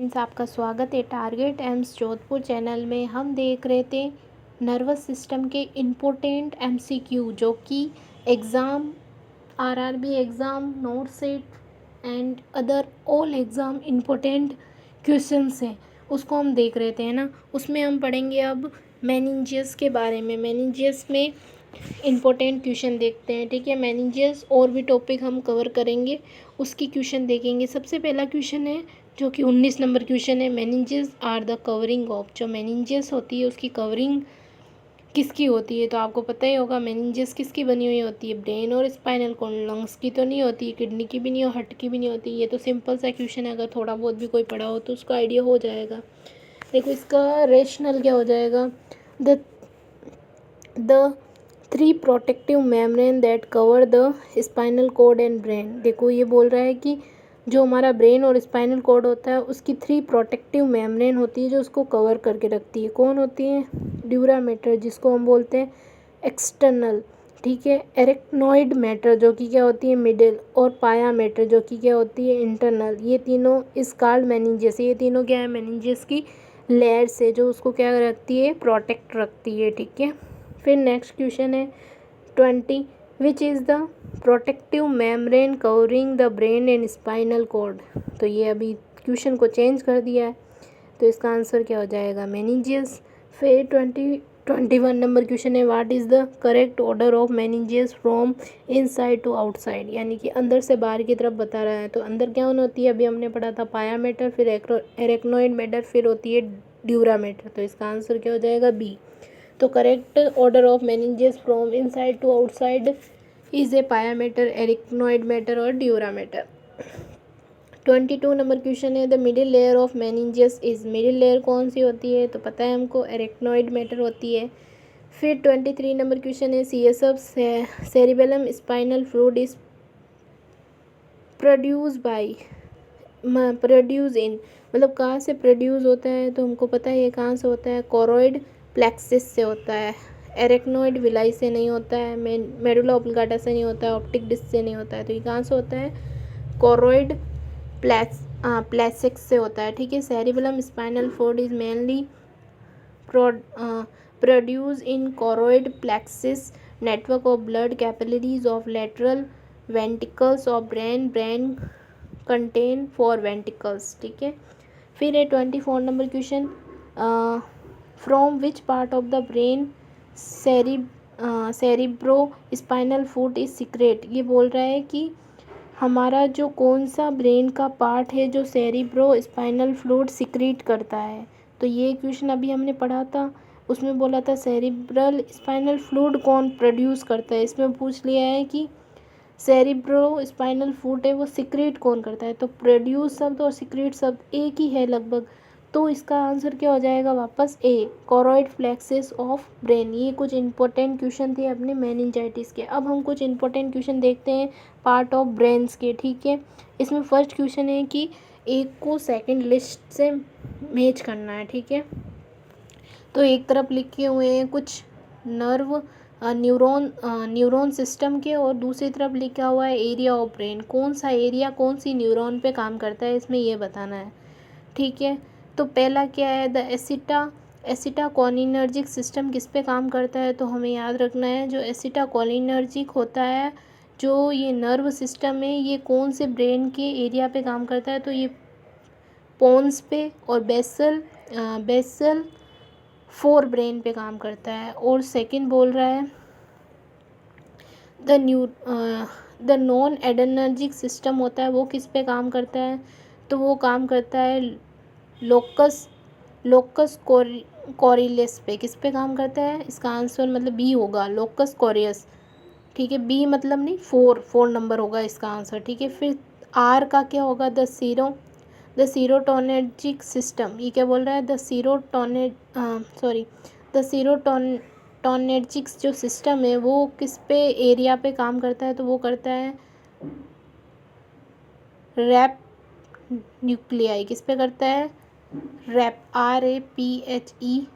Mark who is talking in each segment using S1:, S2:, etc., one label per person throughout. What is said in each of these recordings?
S1: Friends, आपका स्वागत है टारगेट एम्स जोधपुर चैनल में। हम देख रहे थे नर्वस सिस्टम के इम्पोर्टेंट एमसीक्यू जो कि exam, RRB exam, not set and other all exam important questions हैं, उसको हम देख रहे थे, है ना। उसमें हम पढ़ेंगे अब मेनिंजियस के बारे में। मेनिंजियस में इम्पोर्टेंट क्वेश्चन देखते हैं, ठीक है। मेनिंजियस और भी टॉपिक हम कवर करेंगे, उसकी क्वेश्चन देखेंगे। सबसे पहला क्वेश्चन है जो कि 19 नंबर क्वेश्चन है। Meninges are the covering of, जो मेनिंजेस होती है उसकी कवरिंग किसकी होती है? तो आपको पता ही होगा मेनिंजेस किसकी बनी हुई होती है, ब्रेन और स्पाइनल कॉर्ड। लंग्स की तो नहीं होती, किडनी की भी नहीं, और हार्ट की भी नहीं होती। ये तो सिंपल सा क्वेश्चन है, अगर थोड़ा बहुत भी कोई पढ़ा हो तो उसका आइडिया हो जाएगा। देखो इसका रेशनल क्या हो जाएगा, the three protective membrane that cover the spinal cord and brain. देखो ये बोल रहा है कि जो हमारा ब्रेन और स्पाइनल कॉर्ड होता है उसकी थ्री प्रोटेक्टिव मेम्ब्रेन होती है जो उसको कवर करके रखती है। कौन होती है? ड्यूरामेटर, जिसको हम बोलते हैं एक्सटर्नल, ठीक है। एरेक्नोइड मैटर जो कि क्या होती है, मिडिल, और पाया मैटर जो कि क्या होती है, इंटरनल। ये तीनों इस कॉल्ड मेनिंजेस, ये तीनों क्या है, मेनिंजेस की लेयर से जो उसको क्या रखती है, प्रोटेक्ट रखती है, ठीक है। फिर नेक्स्ट क्वेश्चन है 20, which is the protective membrane covering the brain and spinal cord. तो ये अभी क्वेश्चन को चेंज कर दिया है, तो इसका आंसर क्या हो जाएगा, मेनिंजियस। फिर 21 नंबर क्वेश्चन है, what is the correct order of meninges from inside to outside, यानी कि अंदर से बाहर की तरफ बता रहा है। तो अंदर क्या होती है, अभी हमने पढ़ा था पाया मैटर, फिर एरेक्नोइड मैटर, फिर होती है ड्यूरा मैटर। तो इसका आंसर क्या हो जाएगा, बी। तो correct order of meninges from inside to outside is a pia matter, arachnoid matter और ड्यूरा मैटर। 22 नंबर क्वेश्चन है, the middle layer of meninges is. Middle layer कौन सी होती है? तो पता है हमको, एरिक्नोइड मैटर होती है। फिर 23 नंबर क्वेश्चन है, CSF cerebellum spinal fluid is produce by, produce in, मतलब कहाँ से प्रोड्यूस होता है? तो हमको पता है ये कहाँ से होता है, कोरोइड प्लेक्सिस से होता है। एरेक्नोइड विलाई से नहीं होता है, मेडुला ऑब्लिगाटा से नहीं होता है, ऑप्टिक डिस्क से नहीं होता है। तो ये कहाँ से होता है, कोरोइड प्लेक्सिस से होता है, ठीक है। Cerebellum spinal fluid is mainly produce in choroid plexus network of blood capillaries of lateral ventricles of brain contain for ventricles, ठीक है। फिर है 24 number question, from which part of the brain cerebro spinal fluid is secret. ये बोल रहा है कि हमारा जो कौन सा ब्रेन का पार्ट है जो सेरिब्रो स्पाइनल फ्लूइड सीक्रेट करता है। तो ये क्वेश्चन अभी हमने पढ़ा था, उसमें बोला था सेरिब्रल स्पाइनल फ्लूइड कौन प्रोड्यूस करता है। इसमें पूछ लिया है कि सेरिब्रो स्पाइनल फ्लूइड है वो सीक्रेट कौन करता है। तो प्रोड्यूस शब्द और सीक्रेट शब्द एक ही है लगभग, तो इसका आंसर क्या हो जाएगा, वापस ए, कोरोइड प्लेक्सिस ऑफ ब्रेन। ये कुछ इंपॉर्टेंट क्वेश्चन थे अपने मेनिंजाइटिस के। अब हम कुछ इंपॉर्टेंट क्वेश्चन देखते हैं पार्ट ऑफ ब्रेन्स के, ठीक है। इसमें फर्स्ट क्वेश्चन है कि एक को सेकंड लिस्ट से मैच करना है, ठीक है। तो एक तरफ लिखे हुए हैं कुछ नर्व न्यूरॉन सिस्टम के, और दूसरी तरफ लिखा हुआ है एरिया ऑफ ब्रेन। कौन सा एरिया कौन सी न्यूरॉन पे काम करता है, इसमें ये बताना है, ठीक है। तो पहला क्या है, द एसिटाकोलिनर्जिक सिस्टम किस पे काम करता है? तो हमें याद रखना है जो एसिटाकोलिनर्जिक होता है, जो ये नर्व सिस्टम है, ये कौन से ब्रेन के एरिया पे काम करता है? तो ये पोन्स पे और बेसल फोर ब्रेन पे काम करता है। और सेकंड बोल रहा है द नॉन एडर्नर्जिक सिस्टम होता है, वो किस पे काम करता है? तो वो काम करता है लोकस कोरियस पे। किस पे काम करता है? इसका आंसर मतलब बी होगा, लोकस कोरियस, ठीक है। बी मतलब नहीं, 4 नंबर होगा इसका आंसर, ठीक है। फिर आर का क्या होगा, द सीरोटोनर्जिक सिस्टम। ये क्या बोल रहा है, द सीरोटोनर्जिक जो सिस्टम है वो किस पे एरिया पे काम करता है? तो वो करता है रैप न्यूक्लियाई। किस पे करता है? Raphe, RAPHENUCLEI,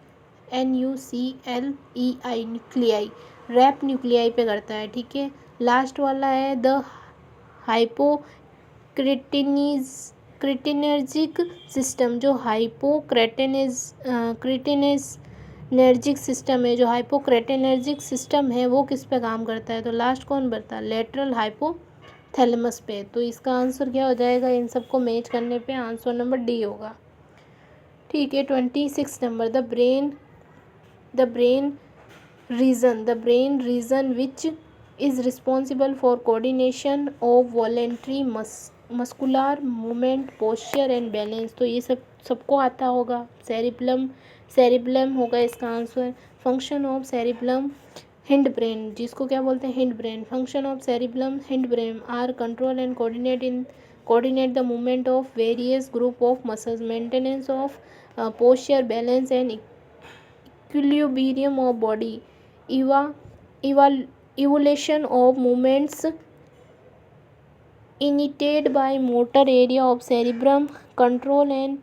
S1: nuclei, raphe nuclei पे करता है, ठीक है। लास्ट वाला है द हाइपोक्रिटिनीज क्रिटिनर्जिक सिस्टम, जो क्रिटिनर्जिक सिस्टम है, जो हाइपोक्रेटिनर्जिक सिस्टम है, वो किस पे काम करता है? तो लास्ट कौन बढ़ता है? लेटरल हाइपोथैलेमस पे। तो इसका आंसर क्या हो जाएगा? इन सबको मैच करने पे आंसर नंबर डी होगा। ठीक है, 26 number, the brain region which is responsible for coordination of voluntary muscular movement, posture and balance। तो ये सबको आता होगा। सेरिबलम होगा इसका आंसर। Function of cerebellum hind brain, जिसको क्या बोलते हैं? Hind brain. Function of cerebellum hind brain are control and coordinate the movement of various group of muscles, maintenance of posture, balance and equilibrium of body, evaluation of movements initiated by motor area of cerebrum, control and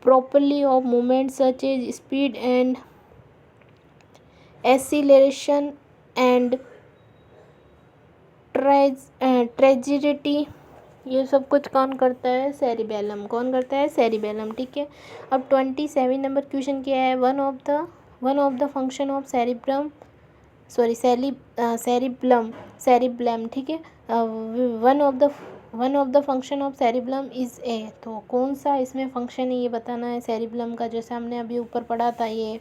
S1: properly of movements such as speed and acceleration and trajectory। ये सब कुछ कौन करता है? Cerebellum. कौन करता है? Cerebellum. ठीक है, अब 27 नंबर क्वेश्चन क्या है? One of the function of cerebellum. ठीक है, one of the function of cerebellum is a. तो कौन सा इसमें फंक्शन है ये बताना है सेरिब्लम का। जैसे हमने अभी ऊपर पढ़ा था, ये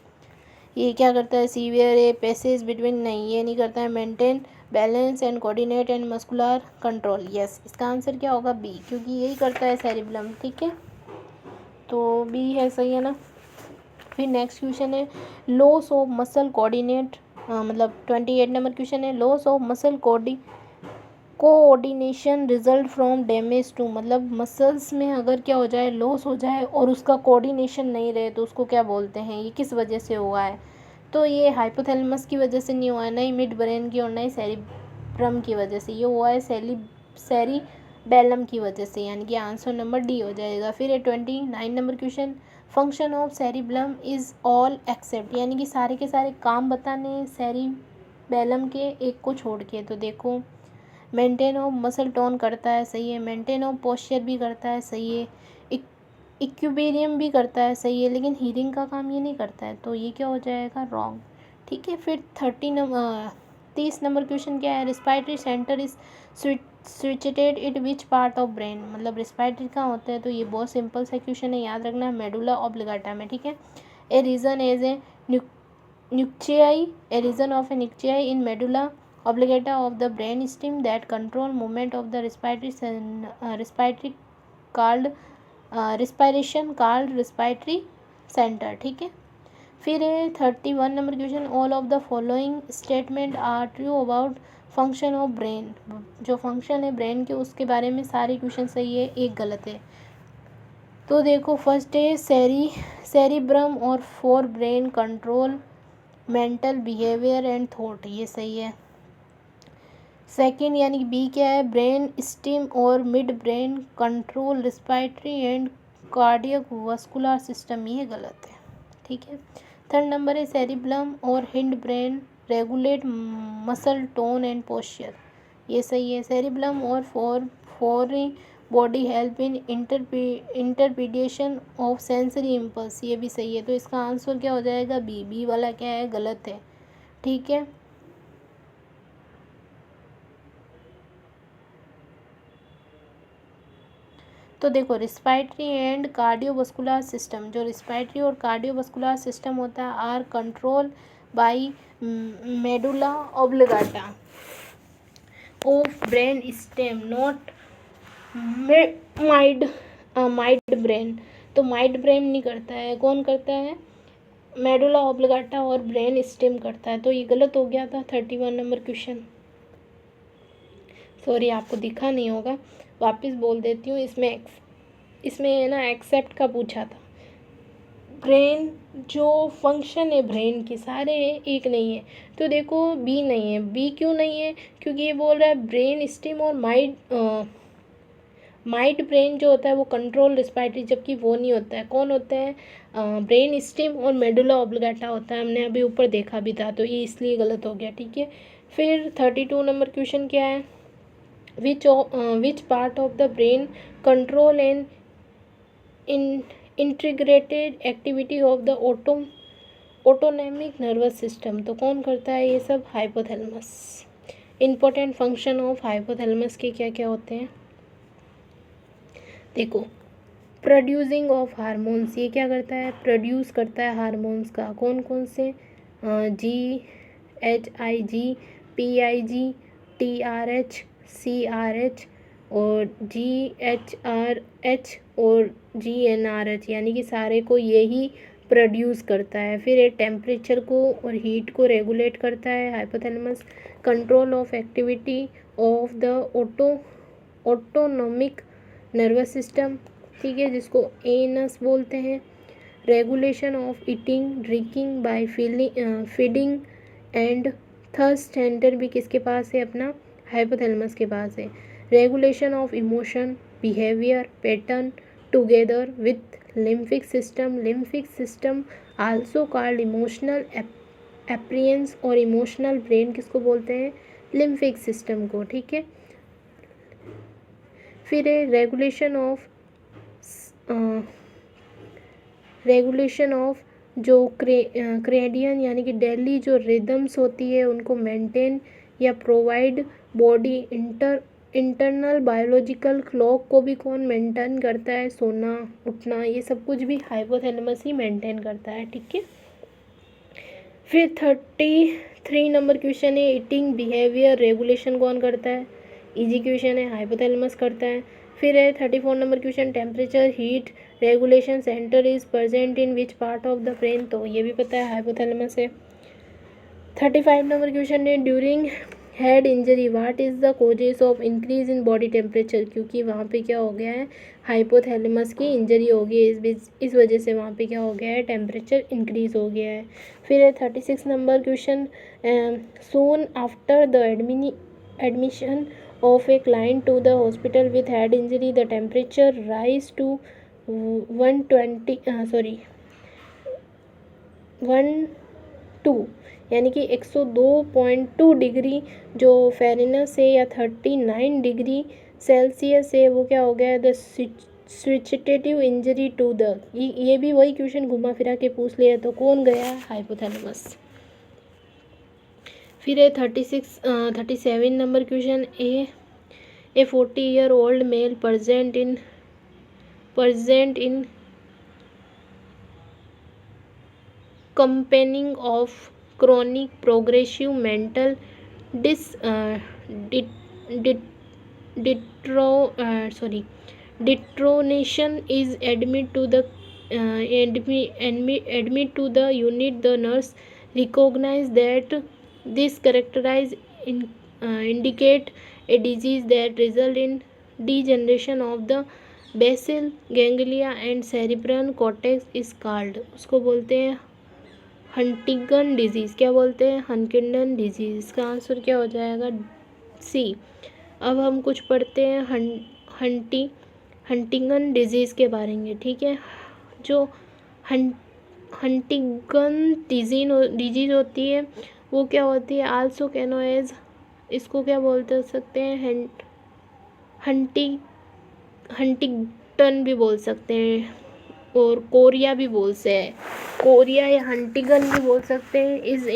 S1: क्या करता है? सीवियर ए पैसेज बिटवीन, नहीं ये नहीं करता है। Maintain balance and coordinate and muscular control. Yes, इसका आंसर क्या होगा? बी, क्योंकि यही करता है सेरिब्लम। ठीक है, तो बी है, सही है ना। फिर नेक्स्ट क्वेश्चन है लॉस ऑफ मसल कोऑर्डिनेट, मतलब 28 नंबर क्वेश्चन है loss of muscle coordination result from damage to, मतलब मसल्स में अगर क्या हो जाए? लॉस हो जाए और उसका कोऑर्डिनेशन नहीं रहे तो उसको क्या बोलते हैं? ये किस वजह से हुआ है? तो ये हाइपोथैलेमस की वजह से नहीं हुआ है, नहीं मिड ब्रेन की और नहीं सेरिब्रम की वजह से, ये हुआ है सेरिबेलम की वजह से, यानी कि आंसर नंबर डी हो जाएगा। फिर है 29 number question, function of cerebellum is all except, यानी कि सारे के सारे काम बताने सेरिबेलम के, एक को छोड़ के। तो देखो, मेंटेन ऑफ मसल टोन करता है, सही है। मेंटेन ऑफ पोस्चर भी करता है, सही है। इक्विलिब्रियम भी करता है, सही है। लेकिन हीलिंग का काम ये नहीं करता है, तो ये क्या हो जाएगा? रॉन्ग। ठीक है, फिर 30 नंबर क्वेश्चन क्या है? Respiratory centre is situated it which part of brain, मतलब रिस्पायरेटरी कहाँ होता है? तो ये बहुत सिंपल सा क्वेश्चन है, याद रखना, मेडुला ऑब्लिगाटा में। ठीक है, a region as a nuclei, a region of a nuclei in medulla oblongata of the brain stem that control movement of the respiration called respiratory center। ठीक है, फिर है 31 number question, all of the following statement are true about function of brain, जो function है brain के उसके बारे में सारे क्वेश्चन सही है, एक गलत है। तो देखो, फर्स्ट है सेरिब्रम और for brain control mental behaviour and thought, ये सही है। सेकंड यानी कि बी क्या है? ब्रेन स्टेम और mid brain control respiratory and cardiac vascular system, ये गलत है। ठीक है, थर्ड नंबर है सेरिब्लम और hind brain regulate muscle tone and posture, ये सही है। सेरिब्लम और for body help in interpretation of sensory impulse, ये भी सही है। तो इसका आंसर क्या हो जाएगा? बी वाला क्या है? गलत है। ठीक है, तो देखो, रिस्पायरेटरी एंड कार्डियोवास्कुलर सिस्टम, जो रिस्पायरेटरी और कार्डियोवास्कुलर सिस्टम होता है are control by medulla oblongata of brain stem, not mid brain. तो माइड ब्रेन नहीं करता है, कौन करता है? मेडुला ऑब्लिगाटा और ब्रेन स्टेम करता है। तो ये गलत हो गया था 31 नंबर क्वेश्चन। सॉरी, आपको दिखा नहीं होगा, वापस बोल देती हूँ। इसमें है ना एक्सेप्ट का पूछा था। ब्रेन जो फंक्शन है ब्रेन की सारे एक नहीं है, तो देखो बी नहीं है। बी क्यों नहीं है? क्योंकि ये बोल रहा है ब्रेन स्टेम और माइड ब्रेन जो होता है वो कंट्रोल रिस्पायरेटरी, जबकि वो नहीं होता है। कौन होता है? ब्रेन स्टेम और मेडुला ऑब्लिगाटा होता है, हमने अभी ऊपर देखा भी था, तो ये इसलिए गलत हो गया। ठीक है, फिर 32 नंबर क्वेश्चन क्या है? Which part of the brain control and integrated activity of the autonomic nervous system. तो कौन करता है ये सब? Hypothalamus. Important function of hypothalamus के क्या क्या होते हैं देखो। प्रोड्यूसिंग ऑफ हार्मोन्स, ये क्या करता है? प्रोड्यूस करता है हार्मोन्स का। कौन कौन से? GHIG, PIG, TRH, CRH और GHRH और GnRH, यानी कि सारे को यही प्रोड्यूस करता है। फिर ये टेम्परेचर को और हीट को रेगुलेट करता है hypothalamus. Control of activity of the autonomic nervous system, ठीक है, जिसको एनस बोलते हैं। Regulation of eating, drinking by feeding and thirst centre भी किसके पास है? अपना हाइपोथैलेमस के पास है। Regulation of emotion, behaviour pattern together with limbic system. Limbic system also called emotional appearance और इमोशनल ब्रेन किसको बोलते हैं? लिम्फिक सिस्टम को, ठीक है। फिर है रेगुलेशन ऑफ जो क्रेडियन यानी कि डेली जो रिदम्स होती है उनको मेंटेन या provide body internal biological clock को भी कौन मेंटेन करता है? सोना उठना, ये सब कुछ भी हाइपोथैलेमस ही मेंटेन करता है, ठीक है। फिर 33 नंबर क्वेश्चन है, ईटिंग बिहेवियर रेगुलेशन कौन करता है? इजी क्वेश्चन है, हाइपोथैलेमस करता है। फिर है 34 number question, temperature heat regulation centre is present in which part of the brain? तो ये भी पता है, हाइपोथैलेमस है। 35 नंबर क्वेश्चन है, during head injury what is the causes of increase in body temperature? क्योंकि वहाँ पे क्या हो गया है? हाइपोथैलेमस की इंजरी हो गई है, इस वजह से वहाँ पे क्या हो गया है? टेम्परेचर इंक्रीज हो गया है। फिर है 36 number question, soon after the admission of a client to the hospital with head injury the temperature rise to 102 यानी कि 102.2 डिग्री जो फेरेनस है या 39 डिग्री सेल्सियस है, वो क्या हो गया है? द स्विचेटिव इंजरी टू द, ये भी वही क्वेश्चन घुमा फिरा के पूछ लिया, तो कौन गया? हाइपोथैलेमस। फिर है 37 number question, a 40-year-old male present in company of chronic progressive mental deterioration is admitted to the unit. The nurse recognize that this indicate a disease that result in degeneration of the basal ganglia and cerebral cortex is called, उसको बोलते हैं Huntington disease. क्या बोलते हैं? Huntington disease. इसका answer क्या हो जाएगा? सी। अब हम कुछ पढ़ते हैं हंटिंगटन डिजीज़ के बारे में, ठीक है। जो हंटिंगटन डिजीज़ होती है वो क्या होती है? आल्सो कैनो एज, इसको क्या बोलते सकते हैं? हंटिंगटन भी बोल सकते हैं और कोरिया भी बोल सकते हैं, कोरिया या हंटिंगटन भी बोल सकते हैं। Is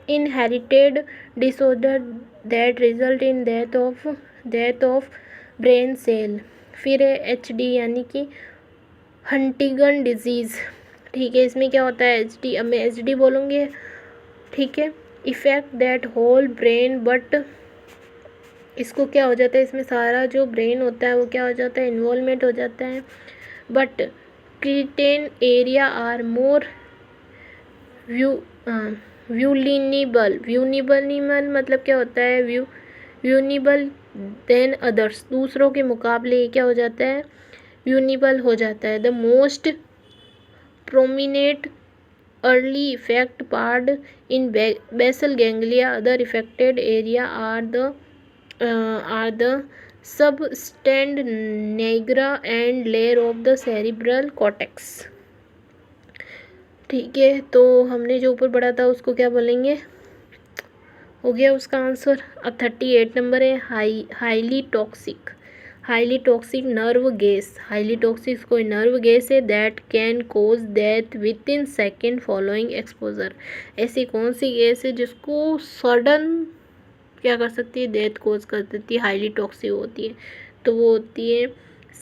S1: inherited disorder that result in death of brain cell. फिर है HD यानी कि हंटिंगटन डिजीज़, ठीक है। इसमें क्या होता है? HD, अब मैं HD बोलूँगी, ठीक है। Effect that whole brain, but इसको क्या हो जाता है? इसमें सारा जो ब्रेन होता है वो क्या हो जाता है? इन्वॉल्वमेंट हो जाता है। But certain area are more व्यूनिबल मतलब क्या होता है? व्यूनिबल देन अदर्स, दूसरों के मुकाबले क्या हो जाता है? व्यूनिबल हो जाता है। The most prominent early effect part in basal ganglia. Other affected area are the substandard nigra and layer of the cerebral cortex, ठीक है। तो हमने जो ऊपर पढ़ा था उसको क्या बोलेंगे? हो गया उसका आंसर। अब 38 नंबर है, highly toxic. Highly toxic nerve gas, highly toxic कोई नर्व गैस है that can cause death within second following exposure. ऐसी कौन सी गैस है जिसको सडन क्या कर सकती है, डेथ कोज कर देती है, हाईली टॉक्सिक होती है, तो वो होती है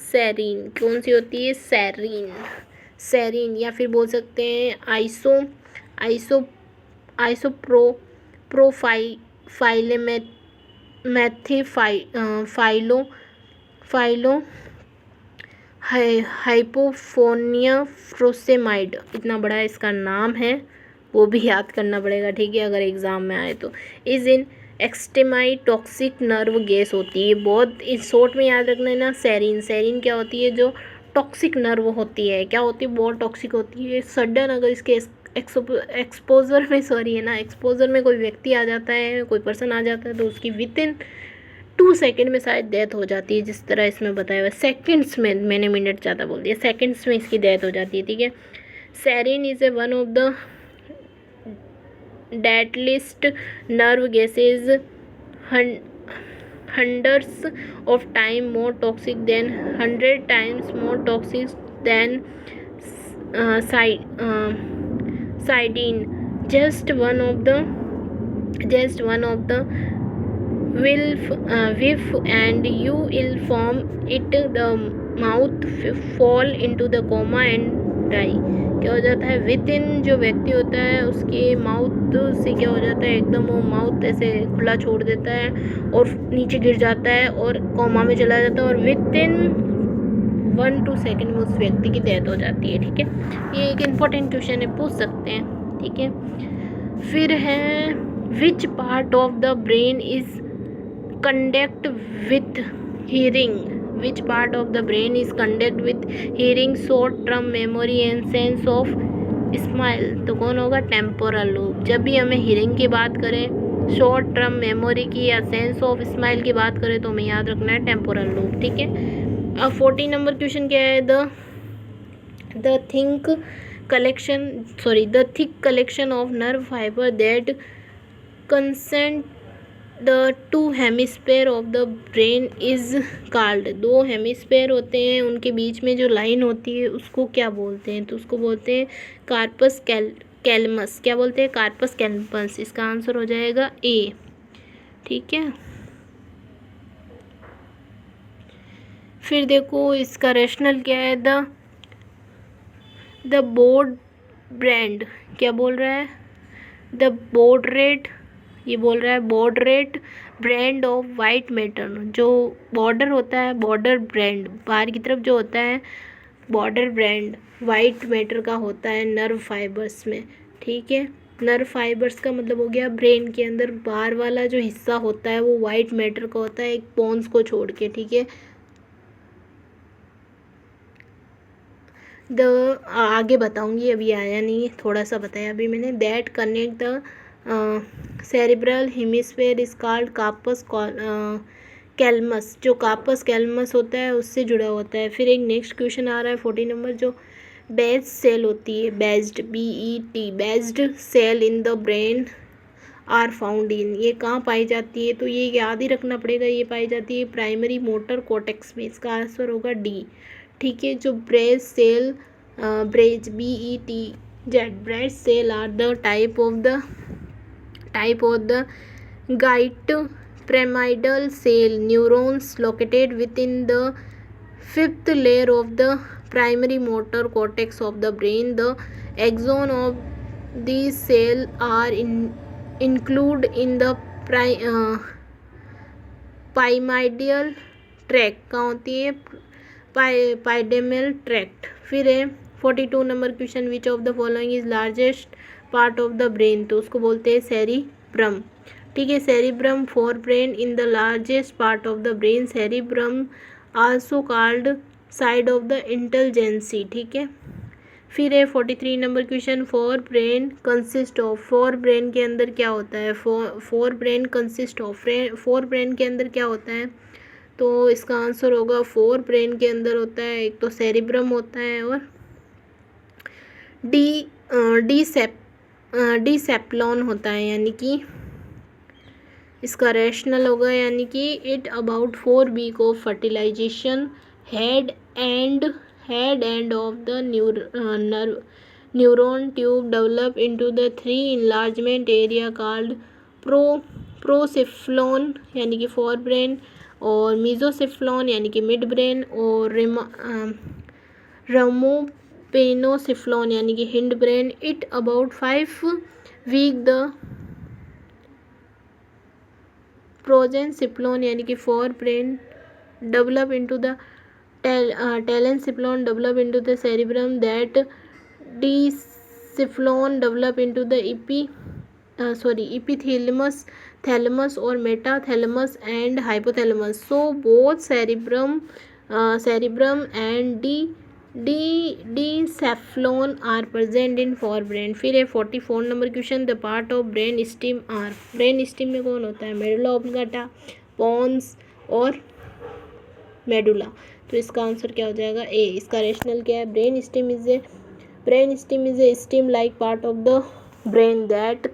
S1: सेरीन। कौन सी होती है, सेरीन, सेरीन। या फिर बोल सकते हैं फाइलो हाइपोफोनिया फ्रोसेमाइड, इतना बड़ा इसका नाम है, वो भी याद करना पड़ेगा, ठीक है, अगर एग्ज़ाम में आए तो। Is an extremely toxic nerve gas होती है, बहुत इस शॉर्ट में याद रखना है ना। सेरीन, सेरीन क्या होती है, जो टॉक्सिक नर्व होती है, क्या होती है, बहुत टॉक्सिक होती है। सडन अगर इसके एक्सपोजर में एक्सपोजर में कोई व्यक्ति आ जाता है, कोई पर्सन आ जाता है, तो उसकी विद इन 2 सेकेंड में शायद डेथ हो जाती है, जिस तरह इसमें बताया हुआ। सेकेंड्स में, मैंने मिनट ज़्यादा बोल दिया, सेकेंड्स में इसकी डेथ हो जाती है, ठीक है। Sarin is a one of the deadliest nerve gases, hundreds of times more toxic than 100 times more toxic than Cydine. Just one of the whiff and you will form it, the mouth fall into the coma and die. क्या हो जाता है, with in जो व्यक्ति होता है उसके mouth से क्या हो जाता है, एकदम वो माउथ ऐसे खुला छोड़ देता है और नीचे गिर जाता है और कोमा में चला जाता है, और विद इन 1-2 सेकेंड में उस व्यक्ति की डेथ हो जाती है, ठीक है। ये एक इम्पोर्टेंट क्वेश्चन है, पूछ सकते हैं, ठीक है। फिर है which part of the brain is conduct with hearing, which part of the brain is connected with hearing, short term memory and sense of smell, तो कौन होगा, टेम्पोरल लोब। जब भी हमें हीरिंग की बात करें, शॉर्ट टर्म मेमोरी की या सेंस ऑफ स्माइल की बात करें, तो हमें याद रखना है टेम्पोरल लोब, ठीक है। अब 40 नंबर क्वेश्चन क्या है, the thick collection of nerve fibre that consent the 2 hemisphere of the brain is called. 2 hemisphere होते हैं, उनके बीच में जो लाइन होती है उसको क्या बोलते हैं, तो उसको बोलते हैं कार्पस कैलमस। क्या बोलते हैं, कार्पस कैलमस। इसका आंसर हो जाएगा ए, ठीक है। फिर देखो इसका रेशनल क्या है, द बोर्ड ब्रांड, क्या बोल रहा है, द बोर्ड रेट, ये बोल रहा है border rate brand of white matter. जो बॉर्डर होता है, बॉर्डर ब्रांड बाहर की तरफ जो होता है, बॉर्डर ब्रांड वाइट मैटर का होता है नर्व फाइबर्स में, ठीक है। नर्व फाइबर्स का मतलब हो गया ब्रेन के अंदर बाहर वाला जो हिस्सा होता है वो वाइट मैटर का होता है, एक पोन्स को छोड़ के, ठीक है। आगे बताऊंगी, अभी आया नहीं है, थोड़ा सा बताया अभी मैंने। That connect the cerebral hemisphere is called corpus callosum. जो कार्पस कैलमस होता है उससे जुड़ा होता है। फिर एक नेक्स्ट क्वेश्चन आ रहा है 40 नंबर, जो बेस्ड सेल होती है, बेस्ड BET, बेस्ड cell in the brain are found in, ये कहाँ पाई जाती है, तो ये याद ही रखना पड़ेगा, ये पाई जाती है प्राइमरी मोटर कॉर्टेक्स में। इसका आंसर होगा डी, ठीक है। जो Betz cell, BETZ, Betz cell are the type of the गाइट pyramidal cell neurons located within the 5th layer of the primary motor cortex of the brain. The axon of these cells are included in the pyramidal tract, कहाँ होती है, pyramidal tract। फिर है 42 number question, which of the following is largest part of the brain, तो उसको बोलते हैं cerebrum, ठीक है। Cerebrum forebrain in the largest part of the brain, cerebrum also called seat of the intelligence, ठीक है। फिर है 43 number question, forebrain consist of, forebrain के अंदर क्या होता है, forebrain consist of, forebrain के अंदर क्या होता है, तो इसका आंसर होगा फॉर ब्रेन के अंदर होता है एक तो सेरिब्रम होता है और डी सेप्लॉन होता है, यानी कि इसका रैशनल होगा, यानी कि it about 4 week of fertilization head end of the neuron tube develop into the 3 enlargement area called prosencephalon यानी कि फोर ब्रेन, और मीजोसेफ्लॉन यानी कि मिड ब्रेन, और रमोपेनोसेफ्लॉन यानी कि hind brain. It about 5 week the prosencephalon यानी कि fore brain develop into the telencephalon develop into the cerebrum. That diencephalon develop into the epithalamus, thalamus or metathalamus and hypothalamus. So both cerebrum and decephalon are present in forebrain. फिर है 44 number question. The part of brain stem are. Brain stem में कौन होता है? Medulla ऑब्लिंगेटा, पोन्स और medulla. तो इसका answer क्या हो जाएगा? ए. इसका रेशनल क्या है? Brain steam is a steam like part of the brain that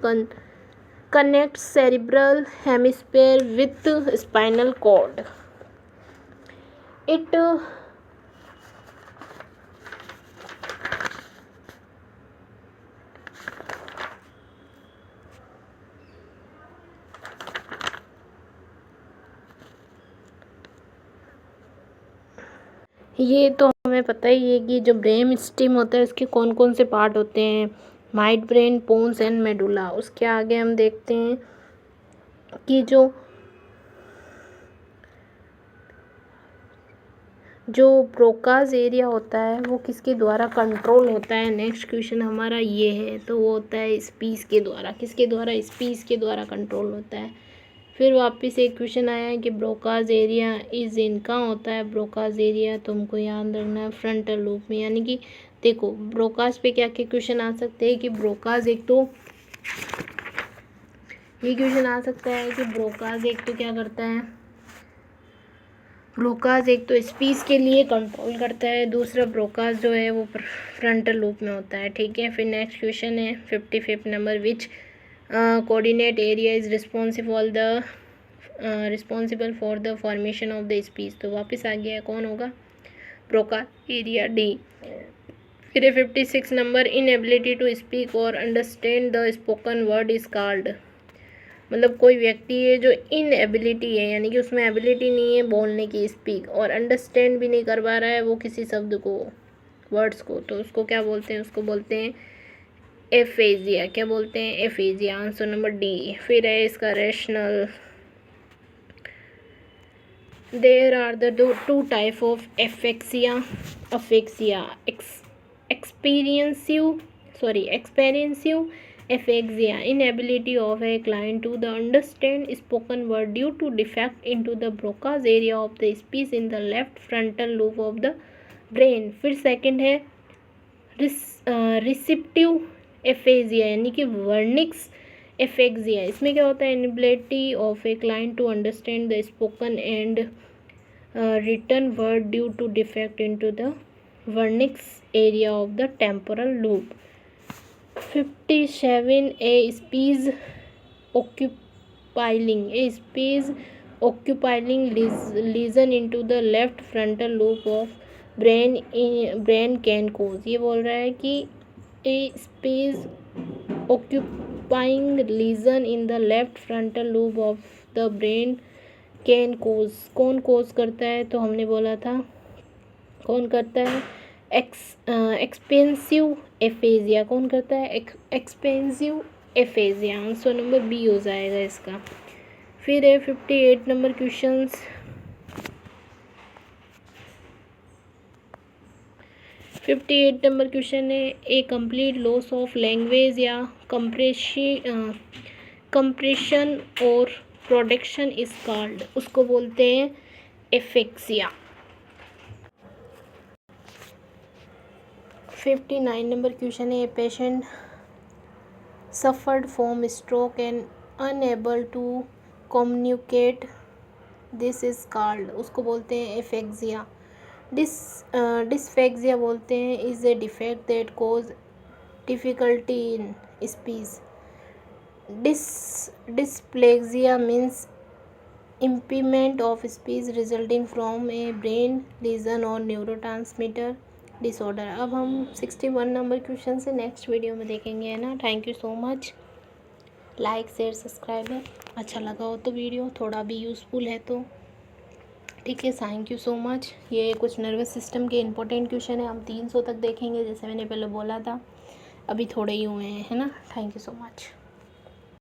S1: connects cerebral hemisphere with spinal cord. It ये तो हमें पता ही है कि जो ब्रेन स्टीम होता है उसके कौन कौन से पार्ट होते हैं. Midbrain, pons and medulla. उसके आगे हम देखते हैं कि जो ब्रोकाज एरिया होता है वो किसके द्वारा कंट्रोल होता है. नेक्स्ट क्वेश्चन हमारा ये है, तो वो होता है स्पीच के द्वारा. किसके द्वारा? स्पीच के द्वारा कंट्रोल होता है. फिर वापस एक क्वेश्चन आया है कि ब्रोकाज एरिया इज इन कहाँ होता है. ब्रोकाज एरिया तुमको याद रखना है फ्रंटल लूप में. यानी कि देखो ब्रोकाज पे क्या क्या क्वेश्चन आ सकते हैं कि ब्रोकाज एक तो ये क्वेश्चन आ सकता है कि ब्रोकाज एक तो क्या करता है. ब्रोकाज एक तो स्पीच के लिए कंट्रोल करता है. दूसरा ब्रोकाज जो है वो फ्रंटल लूप में होता है. ठीक है. फिर नेक्स्ट क्वेश्चन है 55 number. Which coordinate area is responsible for the formation of the speech. तो वापस आ गया है, कौन होगा? Broca's area, D. फिर 56 नंबर. इनएबिलिटी टू स्पीक और understand the spoken word is called. मतलब कोई व्यक्ति है जो इनएबिलिटी है, यानी कि उसमें एबिलिटी नहीं है बोलने की, स्पीक, और अंडरस्टैंड भी नहीं कर पा रहा है वो किसी शब्द को, वर्ड्स को, तो उसको क्या बोलते हैं? उसको बोलते हैं एफेजिया. क्या बोलते हैं? एफेजिया. Answer number D. फिर है इसका rationale. There are the two type of aphasia. Expressive aphasia, inability of a client to understand spoken word due to defect into the Broca's area of the speech in the left frontal lobe of the brain. फिर second है receptive aphasia यानी कि Wernicke's aphasia. इसमें क्या होता है? Inability of a client to understand the spoken and written word due to defect into the Wernicke's area of the temporal lobe. 57. A space occupying lesion into the left frontal lobe of brain can cause. ये बोल रहा है कि a space occupying lesion in the left frontal lobe of the brain can cause. कौन cause करता है? तो हमने बोला था कौन करता है? Expressive aphasia. कौन करता है? Expressive aphasia. Answer number B हो जाएगा इसका. फिर है 58 नंबर क्वेश्चंस. 58 नंबर क्वेश्चन है ए कंप्लीट लॉस ऑफ लैंग्वेज या कंप्रेशन और प्रोडक्शन इज कॉल्ड. उसको बोलते हैं एफेक्सिया. 59 नंबर क्वेश्चन है a patient suffered from stroke and unable to communicate, this is called. उसको बोलते हैं एफेक्सिया. डिस्फेक्सिया बोलते हैं is a defect that cause difficulty in speech. Dyslexia means impairment of speech resulting from a brain lesion or neurotransmitter disorder। अब हम 61 number question से next video में देखेंगे, है ना। Thank you so much. Like share subscribe है, अच्छा लगा हो तो वीडियो थोड़ा भी यूज़फुल है तो ठीक है। Thank you so much. ये कुछ नर्वस सिस्टम के इंपॉर्टेंट क्वेश्चन है, हम 300 तक देखेंगे जैसे मैंने पहले बोला था, अभी थोड़े ही हुए हैं, है ना। Thank you so much.